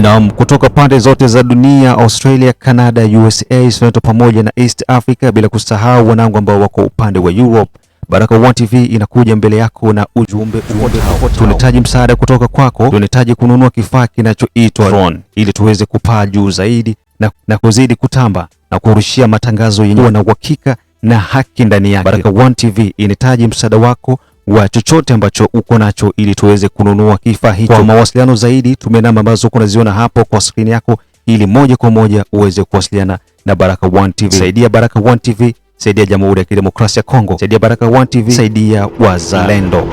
Na kutoka pande zote za dunia, Australia, Canada, USA, Soneto pamoja na East Africa, bila kusahau wanangu ambao wako upande wa Europe, Baraka1 TV inakuja mbele yako na ujumbe ufuatao. Tunahitaji msaada kutoka kwako. Tunahitaji kununua kifaa kinachoitwa drone ili tuweze kupaa juu zaidi na kuzidi kutamba na kurushia matangazo yenye na uhakika na haki ndani yake. Baraka1 TV inahitaji msaada wako wa chochote ambacho uko nacho ili tuweze kununua kifaa hicho. Kwa mawasiliano zaidi tumia namba ambazo unaziona hapo kwa screen yako ili moja kwa moja uweze kuwasiliana na Baraka1 TV. Saidia Baraka1 TV, saidia Jamhuri ya Kidemokrasia ya Kongo, saidia Baraka1 TV, saidia wazalendo.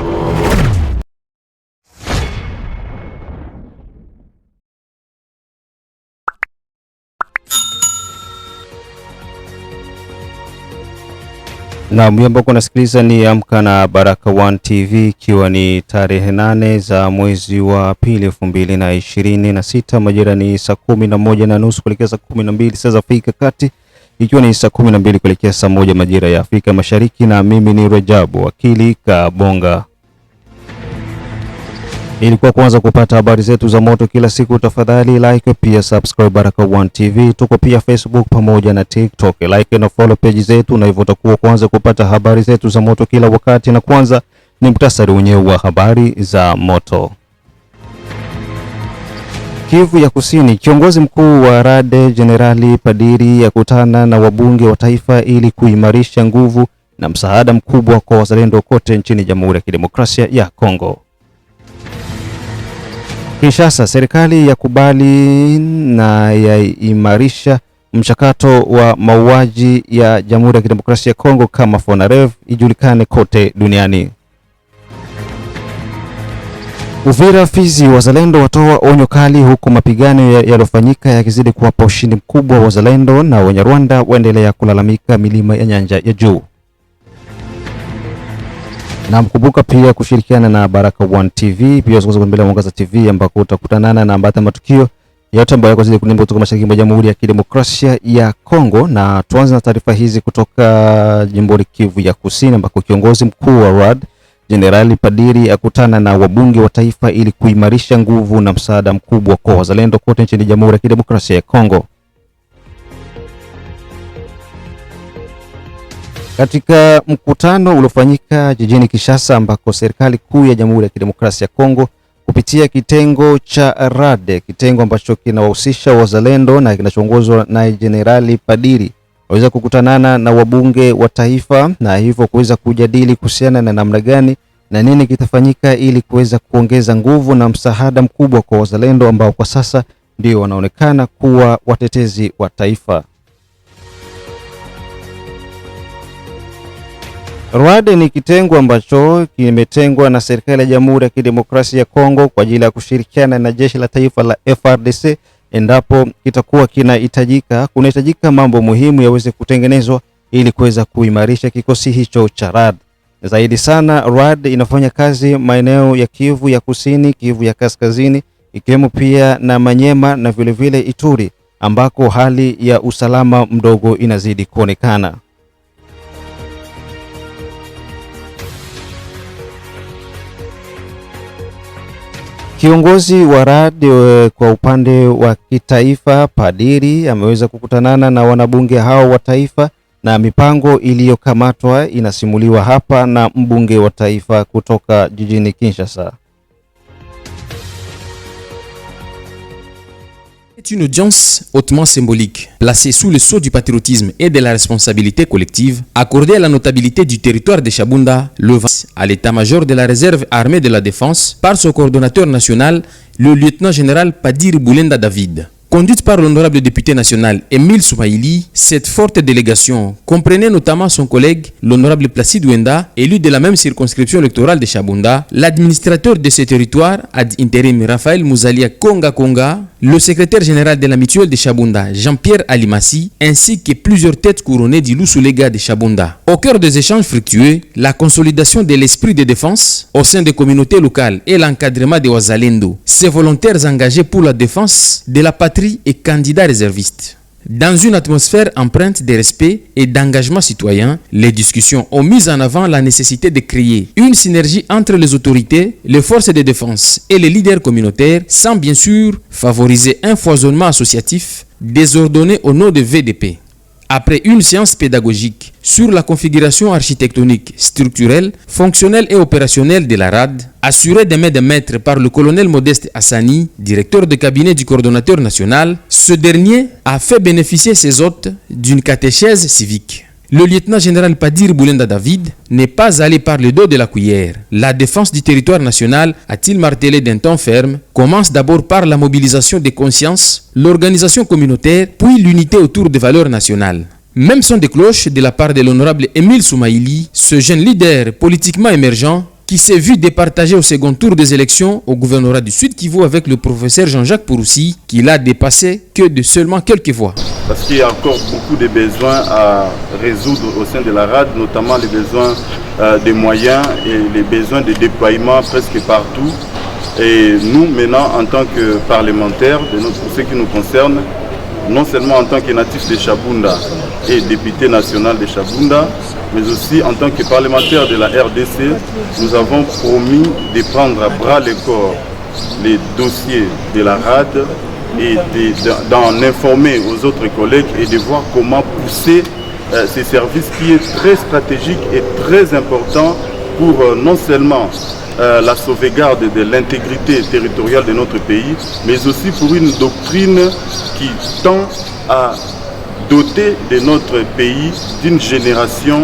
Na ambao unasikiliza ni Amka na Baraka1 TV, ikiwa ni tarehe 8 za mwezi wa pili 2026, majira ni saa 11:30 kuelekea saa 12 saa za Afrika Kati, ikiwa ni saa 12 kuelekea saa 1 majira ya Afrika Mashariki, na mimi ni Rajabu Wakili Kabonga. Ili kwa kwanza kupata habari zetu za moto kila siku, tafadhali like pia subscribe Baraka1 TV. Tuko pia Facebook pamoja na TikTok. Like na follow page zetu, na hivyo utakuwa kwanza kupata habari zetu za moto kila wakati. Na kwanza ni muhtasari wenyewe wa habari za moto. Kivu ya Kusini, kiongozi mkuu wa RAD Generali Padiri akutana na wabunge wa taifa ili kuimarisha nguvu na msaada mkubwa kwa wazalendo kote nchini Jamhuri ya Kidemokrasia ya Kongo. Kinshasa, serikali yakubali na yaimarisha mchakato wa mauaji ya Jamhuri ya Kidemokrasia ya Kongo kama FONAREV ijulikane kote duniani. Uvira, Fizi, wazalendo watoa onyo kali huku mapigano yaliyofanyika yakizidi kuwapa ushindi mkubwa wazalendo, na Wanyarwanda waendelea kulalamika milima ya Nyanja ya Juu. Na mkumbuka pia kushirikiana na Baraka1 TV, pia usikose kuendelea Mwangaza TV ambako utakutana na ambata matukio yote ambayo yazidi kunimba kutoka mashariki mwa Jamhuri ya Kidemokrasia ya Kongo. Na tuanze na taarifa hizi kutoka jimboni Kivu ya Kusini, ambako kiongozi mkuu wa RAD Generali Padiri akutana na wabunge wa taifa ili kuimarisha nguvu na msaada mkubwa kwa wazalendo kote nchini Jamhuri ya Kidemokrasia ya Kongo. Katika mkutano uliofanyika jijini Kinshasa, ambako serikali kuu ya Jamhuri ya Kidemokrasia ya Kongo kupitia kitengo cha RAD, kitengo ambacho kinawahusisha wazalendo na kinachoongozwa na Generali Padiri, waweza kukutanana na wabunge wa taifa na hivyo kuweza kujadili kuhusiana na namna gani na nini kitafanyika ili kuweza kuongeza nguvu na msaada mkubwa kwa wazalendo ambao kwa sasa ndio wanaonekana kuwa watetezi wa taifa. RAD ni kitengo ambacho kimetengwa na serikali ya Jamhuri ya Kidemokrasia ya Kongo kwa ajili ya kushirikiana na jeshi la taifa la FARDC endapo kitakuwa kunahitajika mambo muhimu yaweze kutengenezwa ili kuweza kuimarisha kikosi hicho cha RAD. Zaidi sana, RAD inafanya kazi maeneo ya Kivu ya Kusini, Kivu ya Kaskazini, ikiwemo pia na Manyema na vile Ituri, ambako hali ya usalama mdogo inazidi kuonekana. Kiongozi wa RAD kwa upande wa kitaifa Padiri ameweza kukutanana na wanabunge hao wa taifa, na mipango iliyokamatwa inasimuliwa hapa na mbunge wa taifa kutoka jijini Kinshasa. C'est une audience hautement symbolique, placée sous le sceau du patriotisme et de la responsabilité collective, accordée à la notabilité du territoire de Chabunda, le à l'état-major de la réserve armée de la défense, par son coordonnateur national, le lieutenant-général Padiri Boulenda David. Conduite par l'honorable député national Émile Soumaïli, cette forte délégation comprenait notamment son collègue, l'honorable Placide Wenda, élu de la même circonscription électorale de Chabunda, l'administrateur de ce territoire ad intérim Raphaël Mouzalia Konga, le secrétaire général de la mutuelle de Chabunda, Jean-Pierre Alimassi, ainsi que plusieurs têtes couronnées du Loussoulega de Chabunda. Au cœur des échanges fructueux, la consolidation de l'esprit de défense au sein des communautés locales et l'encadrement des Wazalendo, ces volontaires engagés pour la défense de la patrie et candidats réservistes. Dans une atmosphère empreinte de respect et d'engagement citoyen, les discussions ont mis en avant la nécessité de créer une synergie entre les autorités, les forces de défense et les leaders communautaires, sans bien sûr favoriser un foisonnement associatif désordonné au nom de VDP. Après une séance pédagogique sur la configuration architectonique, structurelle, fonctionnelle et opérationnelle de la RAD, assurée de main de maître par le colonel Modeste Hassani, directeur de cabinet du coordonnateur national, ce dernier a fait bénéficier ses hôtes d'une catéchèse civique. Le lieutenant-général Padir Boulenda David n'est pas allé par le dos de la cuillère. La défense du territoire national, a-t-il martelé d'un ton ferme, commence d'abord par la mobilisation des consciences, l'organisation communautaire, puis l'unité autour des valeurs nationales. Même son de cloche de la part de l'honorable Émile Soumaïli, ce jeune leader politiquement émergent, qui s'est vu départager au second tour des élections au gouvernorat du Sud Kivu avec le professeur Jean-Jacques Pouroussi, qui l'a dépassé que de seulement quelques voix. Parce qu'il y a encore beaucoup de besoins à résoudre au sein de la RAD, notamment les besoins des moyens et les besoins de déploiement presque partout. Et nous, maintenant, en tant que parlementaires, pour ce qui nous concerne, non seulement en tant que natif de Chabunda et député national de Chabunda, mais aussi en tant que parlementaire de la RDC, nous avons promis de prendre à bras le corps les dossiers de la RAD et d'en informer aux autres collègues et de voir comment pousser ces services qui est très stratégique et très important pour non seulement la sauvegarde de l'intégrité territoriale de notre pays, mais aussi pour une doctrine qui tend à doter de notre pays d'une génération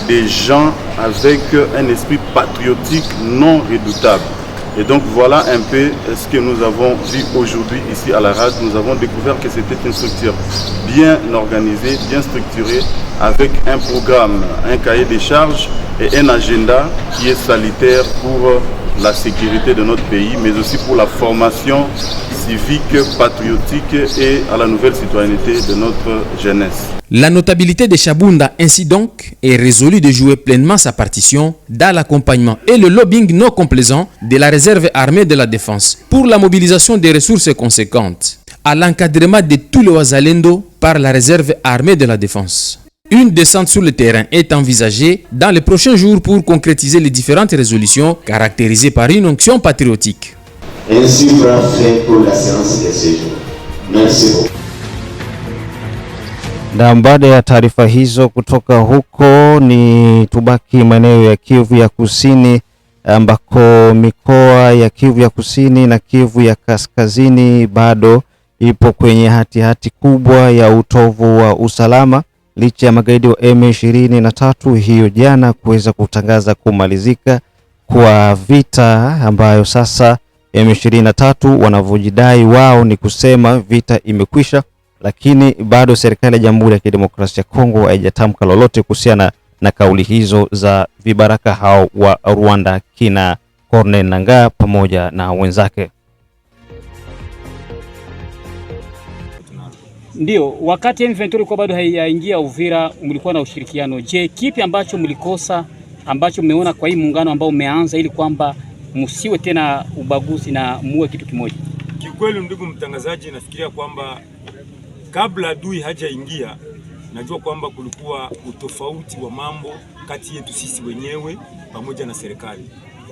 de gens avec un esprit patriotique non redoutable. Et donc voilà un peu ce que nous avons vu aujourd'hui ici à la RAD. Nous avons découvert que c'était une structure bien organisée, bien structurée, avec un programme, un cahier des charges et un agenda qui est salutaire pour la sécurité de notre pays, mais aussi pour la formation civique, patriotique et à la nouvelle citoyenneté de notre jeunesse. La notabilité de Chabunda ainsi donc est résolue de jouer pleinement sa partition dans l'accompagnement et le lobbying non complaisant de la réserve armée de la défense pour la mobilisation des ressources conséquentes à l'encadrement de tous les Wazalendo par la réserve armée de la défense. Une descente sur le terrain est envisagée dans les prochains jours pour concrétiser les différentes résolutions caractérisées par une onction patriotique. Ainsi sera fait pour la séance de ce jour. Merci beaucoup. Na baada ya taarifa hizo kutoka huko, ni tubaki maeneo ya Kivu ya Kusini, ambako mikoa ya Kivu ya Kusini na Kivu ya Kaskazini bado ipo kwenye hati kubwa ya utovu wa usalama licha ya magaidi wa M23 hiyo jana kuweza kutangaza kumalizika kwa vita ambayo sasa M23 wanavyojidai wao ni kusema vita imekwisha, lakini bado serikali ya Jamhuri ya Kidemokrasia ya Kongo haijatamka lolote kuhusiana na kauli hizo za vibaraka hao wa Rwanda kina Corneille Nangaa pamoja na wenzake. Ndio, wakati M23 kwa bado haijaingia Uvira, mlikuwa na ushirikiano. Je, kipi ambacho mlikosa ambacho mmeona kwa hii muungano ambao umeanza ili kwamba msiwe tena ubaguzi na muwe kitu kimoja? Kikweli ndugu mtangazaji, nafikiria kwamba kabla adui hajaingia, najua kwamba kulikuwa utofauti wa mambo kati yetu sisi wenyewe pamoja na serikali.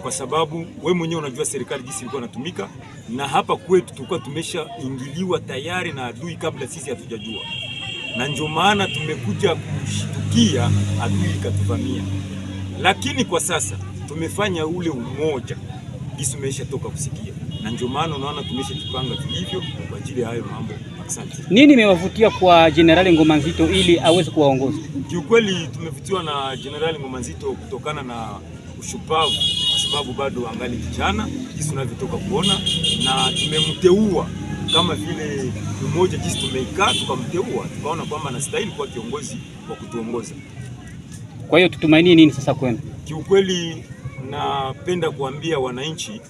Kwa sababu we mwenyewe unajua serikali jinsi ilikuwa inatumika, na hapa kwetu tulikuwa tumeshaingiliwa tayari na adui kabla sisi hatujajua. Na ndio maana tumekuja kushtukia adui ikatuvamia. Lakini kwa sasa tumefanya ule umoja jinsi umeshatoka kusikia. Na ndio maana unaona tumeshajipanga vilivyo kwa ajili ya hayo mambo. Asante. Nini imewavutia kwa Generali Ngoma Nzito ili aweze kuwaongoza? Kiukweli tumevutiwa na Generali Ngoma Nzito kutokana na ushupavu, kwa sababu bado angali kijana jinsi unavyotoka kuona, na tumemteua kama vile mmoja jinsi tumeikaa tukamteua, tukaona kwamba anastahili kuwa kiongozi wa kutuongoza. Kwa hiyo tutumainie nini sasa kwenda? Kiukweli napenda kuambia wananchi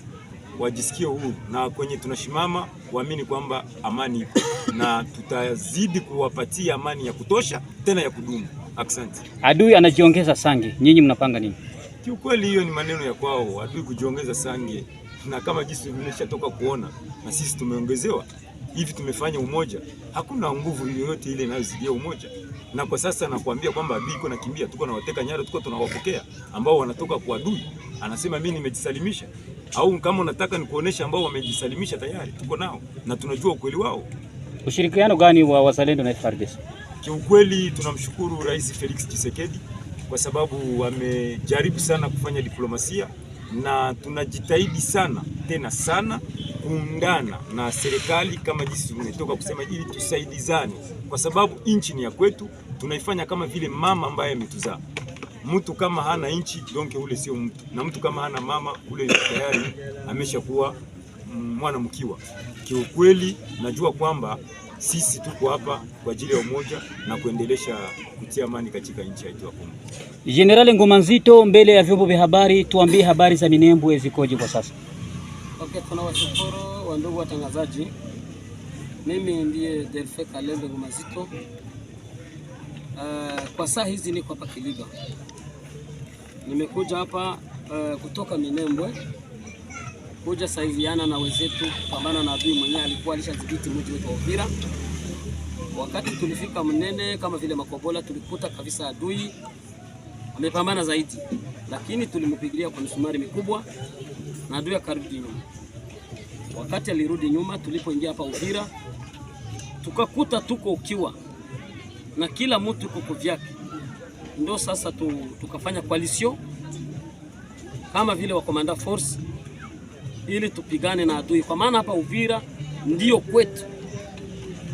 wajisikie huru na kwenye tunashimama waamini kwamba amani ipo na tutazidi kuwapatia amani ya kutosha tena ya kudumu. Asante. Adui anajiongeza sange, nyinyi mnapanga nini? Kiukweli hiyo ni maneno ya kwao, adui kujiongeza sange, na kama jinsi tumeshatoka kuona na sisi tumeongezewa. hivi tumefanya umoja, hakuna nguvu yoyote ile inayozidia umoja. Na kwa sasa nakwambia kwamba adui iko nakimbia, tuko na wateka nyara, tuko tunawapokea ambao wanatoka kwa adui, anasema mimi nimejisalimisha. Au kama unataka nikuonesha ambao wamejisalimisha tayari, tuko nao na tunajua ukweli wao. Ushirikiano gani wa wazalendo na FARDC? Kiukweli tunamshukuru Rais Felix Tshisekedi kwa sababu wamejaribu sana kufanya diplomasia, na tunajitahidi sana tena sana kuungana na serikali kama jinsi tumetoka kusema, ili tusaidizane, kwa sababu nchi ni ya kwetu. Tunaifanya kama vile mama ambaye ametuzaa. Mtu kama hana nchi donc ule sio mtu, na mtu kama hana mama ule tayari ameshakuwa mwana mkiwa. Kiukweli najua kwamba sisi tuko hapa kwa ajili ya umoja na kuendelesha kutia amani katika nchi yetu ya Kongo. General Ngoma Nzito, mbele ya vyombo vya habari, tuambie habari za Minembwe zikoje kwa sasa? Okay, tunawashukuru wandugu watangazaji. Mimi ndiye Delfe Kalembe Ngoma Nzito. Kwa saa hizi niko hapa Kiliba. Nimekuja hapa kutoka Minembwe kuja saidiana na wenzetu kupambana na adui mwenyewe alikuwa alishadhibiti mji wetu wa Uvira. Wakati tulifika Mnene kama vile Makobola, tulikuta kabisa adui amepambana zaidi, lakini tulimpigilia kwa misumari mikubwa na adui akarudi nyuma. Wakati alirudi nyuma, tulipoingia hapa Uvira tukakuta tuko ukiwa na kila mtu yuko kwa vyake. Ndio sasa tukafanya coalition kama vile wa Commander Force ili tupigane na adui, kwa maana hapa Uvira ndio kwetu.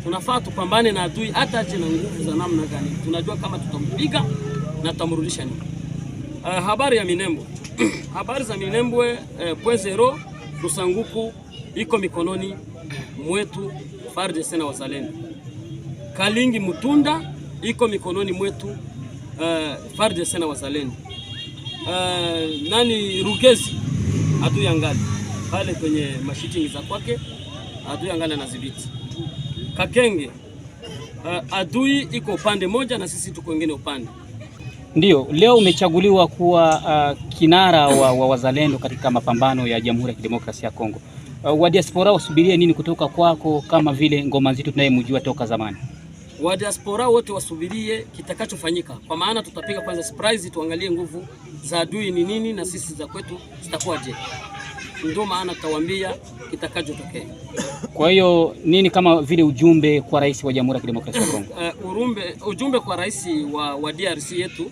Tunafaa tupambane na adui hata aje na nguvu za namna gani. Tunajua kama tutampiga na tutamrudisha nyuma. Habari ya Minembwe. Habari za Minembwe .0 Rusanguku iko mikononi mwetu FARDC na wazalendo. Kalingi Mutunda iko mikononi mwetu FARDC na wazalendo. Rugezi adui angali pale kwenye mashitingi za kwake, adui angali anadhibiti. Kakenge adui iko upande moja na sisi tuko wengine upande. Ndio, leo umechaguliwa kuwa kinara wa wazalendo katika mapambano ya Jamhuri ya Kidemokrasia ya Kongo. Wa diaspora wasubirie nini kutoka kwako kama vile Ngoma Nzito tunayemjua toka zamani? Wa diaspora wote wasubirie kitakachofanyika, kwa maana tutapiga kwanza surprise, tuangalie nguvu za adui ni nini na sisi za kwetu zitakuwaje. Ndio maana tutawaambia kitakachotokea. Kwa hiyo nini kama vile ujumbe kwa rais wa Jamhuri ya Kidemokrasia ya Kongo? Ujumbe kwa rais wa DRC yetu,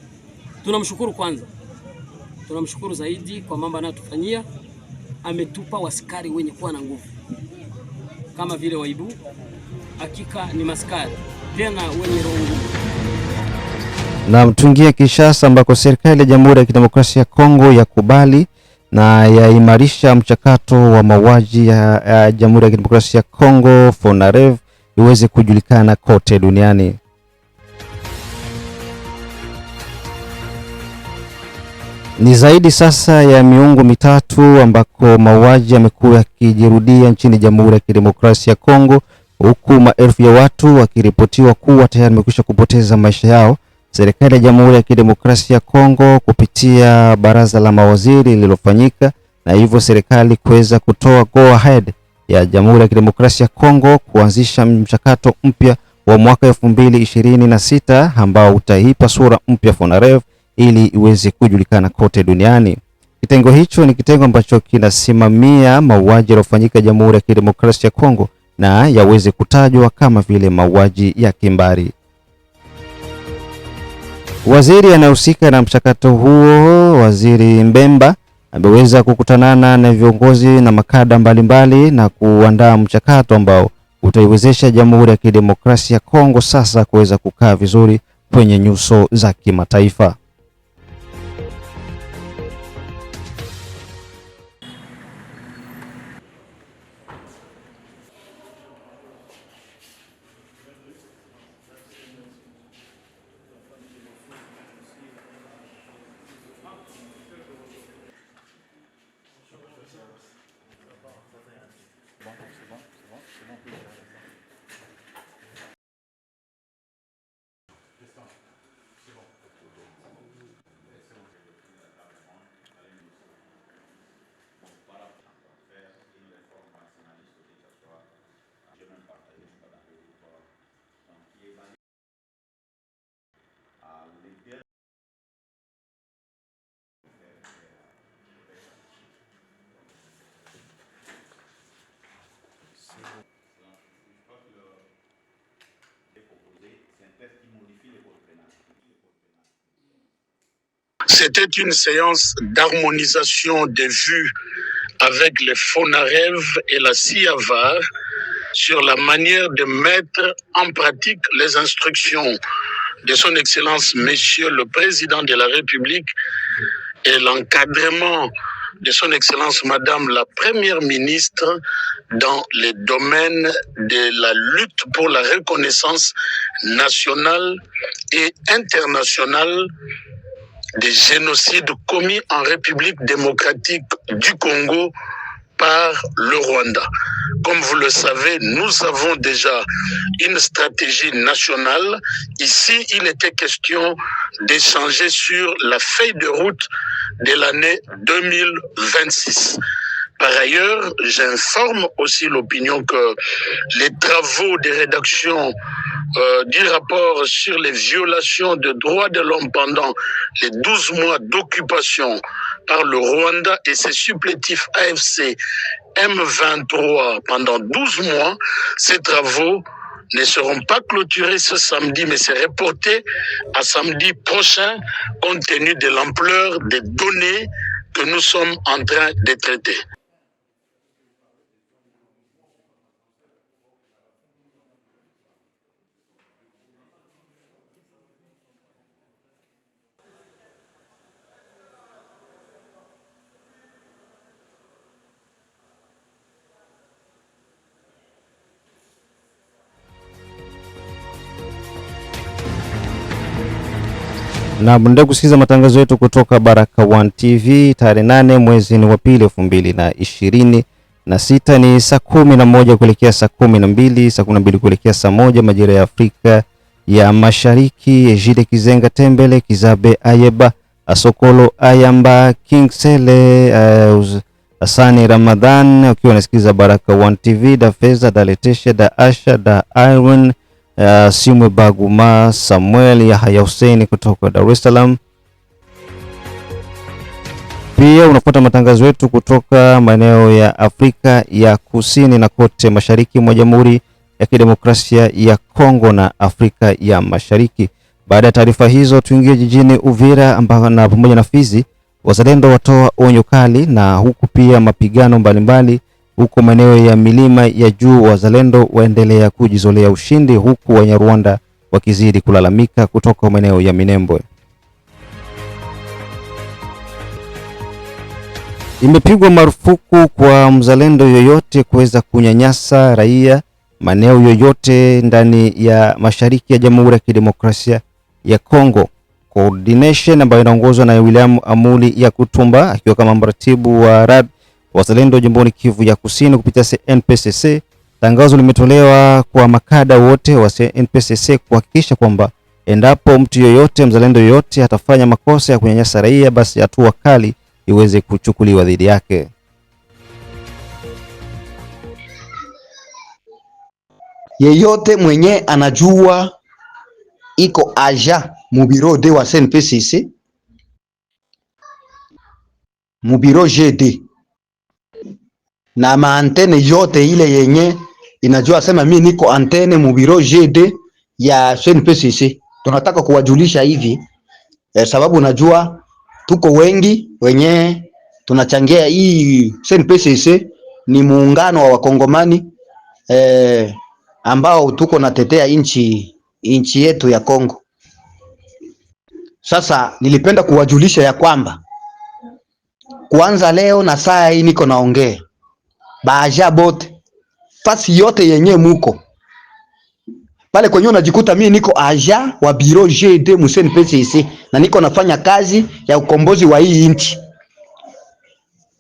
tunamshukuru kwanza. Tunamshukuru zaidi kwa mambo anayotufanyia. Ametupa wasikari wenye kuwa na nguvu kama vile Waibu. Hakika ni maskari tena wenye roho ngumu. Na mtungia Kinshasa ambako serikali ya Jamhuri ya Kidemokrasia ya Kongo yakubali na yaimarisha mchakato wa mauaji ya Jamhuri ya Kidemokrasia ya Kongo FONAREV iweze kujulikana kote duniani. Ni zaidi sasa ya miongo mitatu ambako mauaji yamekuwa yakijirudia nchini Jamhuri ya Kidemokrasia ya Kongo, huku maelfu ya watu wakiripotiwa kuwa tayari wamekwisha kupoteza maisha yao. Serikali ya Jamhuri ya Kidemokrasia ya Kongo kupitia baraza la mawaziri lililofanyika na hivyo serikali kuweza kutoa go ahead ya Jamhuri ya Kidemokrasia ya Kongo kuanzisha mchakato mpya wa mwaka 2026 ambao utaipa sura mpya FONAREV ili iweze kujulikana kote duniani. Kitengo hicho ni kitengo ambacho kinasimamia mauaji yaliyofanyika Jamhuri ya Kidemokrasia ya Kongo na yaweze kutajwa kama vile mauaji ya kimbari. Waziri anayehusika na mchakato huo, Waziri Mbemba, ameweza kukutanana na viongozi na makada mbalimbali na kuandaa mchakato ambao utaiwezesha Jamhuri ya Kidemokrasia ya Kongo sasa kuweza kukaa vizuri kwenye nyuso za kimataifa. C'était une séance d'harmonisation des vues avec les FONAREV et la CIAVAR sur la manière de mettre en pratique les instructions de son Excellence Monsieur le Président de la République et l'encadrement de son Excellence Madame la Première Ministre dans les domaines de la lutte pour la reconnaissance nationale et internationale des génocides commis en République démocratique du Congo par le Rwanda. Comme vous le savez, nous avons déjà une stratégie nationale. Ici, il était question d'échanger sur la feuille de route de l'année 2026. Par ailleurs, j'informe aussi l'opinion que les travaux de rédaction du rapport sur les violations des droits de l'homme pendant les 12 mois d'occupation par le Rwanda et ses supplétifs AFC M23 pendant 12 mois, ces travaux ne seront pas clôturés ce samedi, mais c'est reporté à samedi prochain, compte tenu de l'ampleur des données que nous sommes en train de traiter. Na mnda kusikiza matangazo yetu kutoka Baraka One TV tarehe 8 mwezi wa pili 2026 ni saa 11 kuelekea saa 12, saa 12 kuelekea saa 1 majira ya Afrika ya Mashariki. Ejide Kizenga Tembele, Kizabe Ayeba, Asokolo Ayamba, King Sele, Asani Ramadhan ukiwa unasikiza Baraka One TV, da Feza, da Letesha, da Asha, da Iron, Simwe Baguma, Samuel Yahya Hussein kutoka Dar es Salaam. Pia unapata matangazo yetu kutoka maeneo ya Afrika ya Kusini na kote mashariki mwa Jamhuri ya Kidemokrasia ya Kongo na Afrika ya Mashariki. Baada ya taarifa hizo, tuingie jijini Uvira ambako na pamoja na Fizi, wazalendo watoa onyo kali, na huku pia mapigano mbalimbali huko maeneo ya milima ya juu, wazalendo waendelea kujizolea ushindi, huku Wanyarwanda wakizidi kulalamika kutoka maeneo ya Minembwe. Imepigwa marufuku kwa mzalendo yoyote kuweza kunyanyasa raia maeneo yoyote ndani ya mashariki ya Jamhuri ya Kidemokrasia ya Kongo. Coordination ambayo inaongozwa na William Amuli ya Kutumba akiwa kama mratibu wa RAD wazalendo jimboni Kivu ya Kusini kupitia NPCC. Tangazo limetolewa kwa makada wote wa NPCC kuhakikisha kwamba endapo mtu yoyote mzalendo yoyote atafanya makosa ya kunyanyasa raia, basi hatua kali iweze kuchukuliwa dhidi yake. Yeyote mwenye anajua iko aja mubiro de wa NPCC, mubiro GD na maantene yote ile yenye inajua sema mimi niko antene mubiro GD ya NPCC, tunataka kuwajulisha hivi sababu najua tuko wengi wenye tunachangia hii NPCC. Ni muungano wa wakongomani ambao tuko natetea inchi yetu ya Kongo. Sasa nilipenda kuwajulisha ya kwamba kuanza leo na saa hii niko naongea baaja bote fasi yote yenye muko pale kwenye unajikuta mimi niko aja wa biro GD Museni PCC na niko nafanya kazi ya ukombozi wa hii nchi.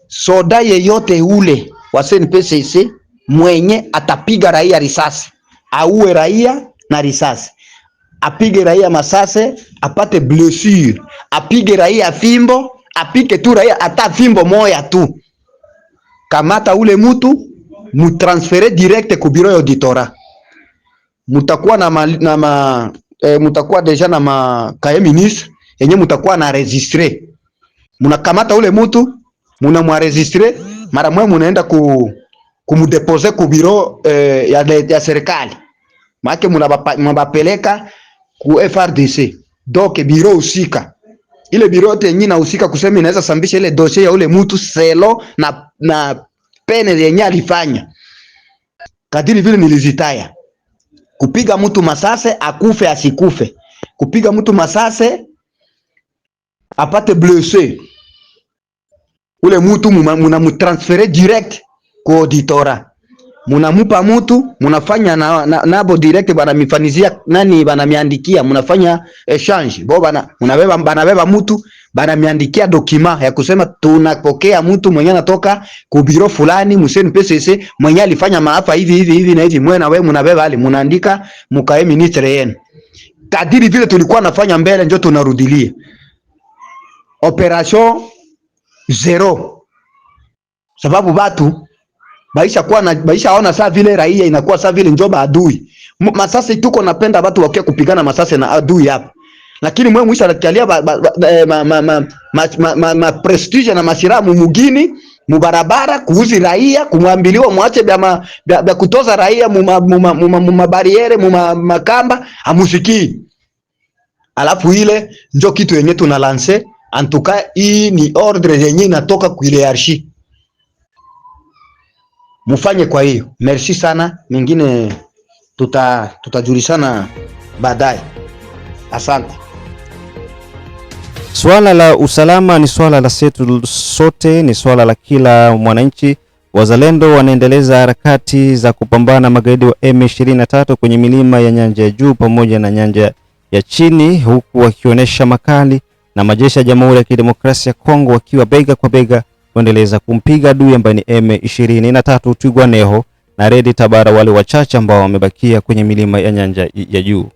Soda yeyote ule wa PCC mwenye atapiga raia risasi, auwe raia na risasi, apige raia masase apate blessure, apige raia fimbo, apike tu raia ata fimbo moya tu, kamata ule mutu mutransfere direct ku biro ya auditora. Mutakuwa mutakuwa deja na makaye ministre yenye mutakuwa na registre. Munakamata ule mutu munamwaregistre, mara mwe munaenda kumudepose ku biro ya serikali. Maana mnabapeleka ku FRDC. Donc biro usika ile biro yote yenyewe inahusika kusema inaweza sambisha ile dossier ya ule mtu selo na pene yenyewe alifanya. Kadiri vile nilizitaya. Kupiga mtu masase akufe asikufe. Kupiga mtu masase apate blessé. Ule mtu munamutransfere direct kwa auditora. Munamupa mtu, munafanya nabo direct bana mifanizia nani bana miandikia, munafanya exchange. Bo bana banabeba mtu, bana miandikia document ya kusema tunapokea mtu mwenye anatoka ku biro fulani museni PCC mwenye alifanya maafa hivi na hivi, mwe na wewe munabeba ali munaandika mukae ministre yenu. Kadiri vile tulikuwa nafanya mbele ndio tunarudilia. Operation zero. Sababu watu baisha ona saa vile raia inakuwa saa vile njoba adui. Masasi tuko napenda watu wakia kupigana masasi na adui hapa. Lakini mwe mwisho anatialia prestige na masiramu mugini, mubarabara, kuuzi raia, kumwambiliwa mwache bya kutoza raia mumabariere, mumakamba, amusikii. Alafu ile njo kitu yenye tunalanse, antuka hii ni ordre yenye inatoka kwa ile hierarchie. Mufanye kwa hiyo. Merci sana. Mingine tutajulishana baadaye. Asante. Swala la usalama ni swala la setu sote, ni swala la kila mwananchi. Wazalendo wanaendeleza harakati za kupambana magaidi wa M23 kwenye milima ya nyanja ya juu pamoja na nyanja ya chini, huku wakionyesha makali na majeshi ya Jamhuri ya Kidemokrasia ya Kongo wakiwa bega kwa bega kuendeleza kumpiga adui ambaye ni M23 Twirwaneho na Red Tabara, wale wachache ambao wamebakia kwenye milima ya nyanja ya juu.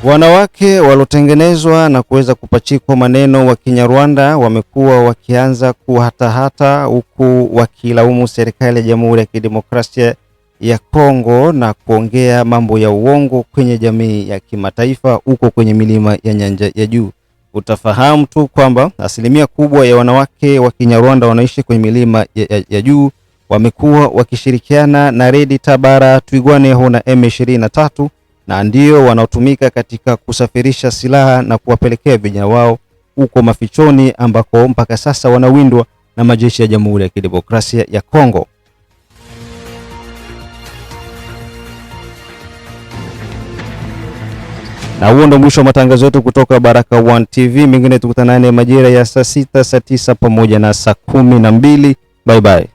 Wanawake walotengenezwa na kuweza kupachikwa maneno wa Kinyarwanda wamekuwa wakianza kuhatahata, huku wakilaumu serikali ya Jamhuri ya Kidemokrasia ya Kongo na kuongea mambo ya uongo kwenye jamii ya kimataifa huko kwenye milima ya nyanja ya juu. Utafahamu tu kwamba asilimia kubwa ya wanawake wa Kinyarwanda wanaishi kwenye milima ya juu wamekuwa wakishirikiana na Red Tabara, Twirwaneho na M23, na ndio wanaotumika katika kusafirisha silaha na kuwapelekea vijana wao huko mafichoni ambako mpaka sasa wanawindwa na majeshi ya Jamhuri ya Kidemokrasia ya Kongo. Na huo ndo mwisho wa matangazo yetu kutoka Baraka1 TV. Mengine tukutanane majira ya saa 6, saa 9 pamoja na saa 12. Bye bye.